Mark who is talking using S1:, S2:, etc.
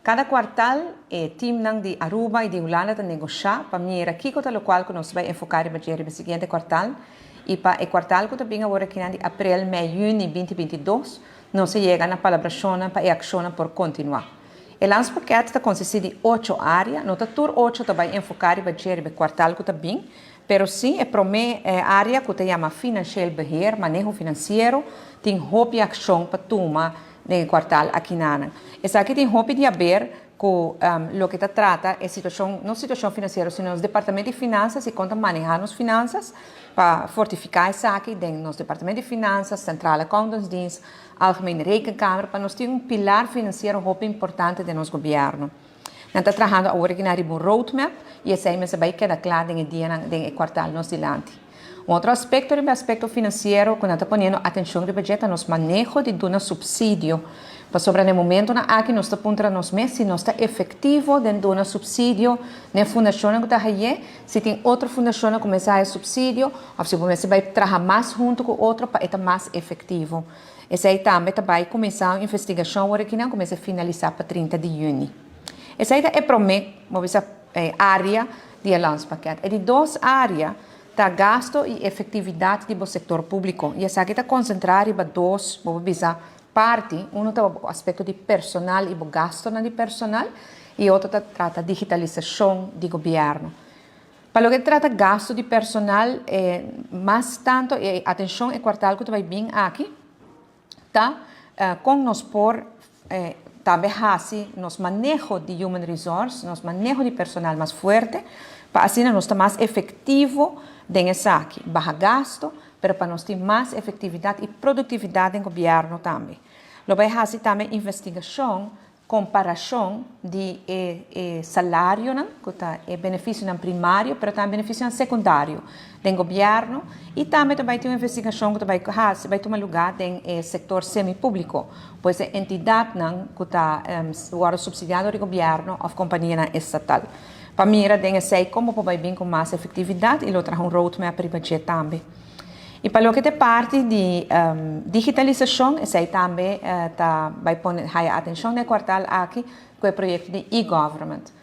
S1: Cada quartal, o time de Aruba e de Holanda está negociar para mim aqui que o qual que nós vamos enfocar no seguinte quartal e para o quartal que também agora que de abril, maio, junho 2022 nós chega na palabração para a ação por continuar. O lance paquete está consistido de 8 áreas, não está tudo 8 também enfocar no quartal que também, pero sim é para mim área que se chama financial beheer, manejo financeiro, tem roupa e ação para tomar no quartal aqui na. Essa aqui tem roupa de haver com o que trata é situação, não situação financeira, sino os departamentos de finanças e conta manejar as finanças para fortificar essa aqui dentro nos departamentos de finanças, central accountantsdienst, algemene rekenkamer, para nós ter pilar financeiro roupa importante do nosso governo. Nós estamos trabalhando agora aqui na roadmap e essa aí vai quedar claro no dia no quartal nos dilante. Outro aspecto é o aspecto financeiro, quando está ponendo atenção no budget, nos manejo de um subsídio. Para sobre no momento na aqui nós estamos apontando nos meses se nós está efetivo dentro de um subsídio na fundação que está aí, se tem outra fundação que começar a subsídio, ou se você vai trabalhar mais junto com outra para estar mais efetivo. Esse aí também vai começar a investigação agora que não começa a finalizar para 30 de junho. Essa aí é para mim, essa área de lance paquete. É de duas áreas. Tá gasto e efetividade do setor público. E essa aqui está concentrada em duas, vamos dizer, partes. Um é o aspecto de personal e o gasto de personal, e outro trata digitalização do governo. Para o que trata gasto de personal, mais tanto, atenção, é quartal que vai bem aqui, tá? Com nós por também assim, nos manejo de human resource, nos manejo de personal mais forte, para assim nós estar mais efetivo dentro aqui, baixo gasto, para nós ter mais efetividade e produtividade no governo também. Lo vai fazer também investigação, comparação de salário, que é benefício primário, mas também benefício secundário do governo, e também vai ter uma investigação que vai tomar lugar no setor semipúblico, pois é entidade que está agora subsidiada do governo ou companhia estatal. Para mim, sei como vai vir com mais efetividade e outra um roadmap para o budget também. E para o que é parte de digitalização, esse também vai pôr atenção no quartal aqui com o projeto de e-government.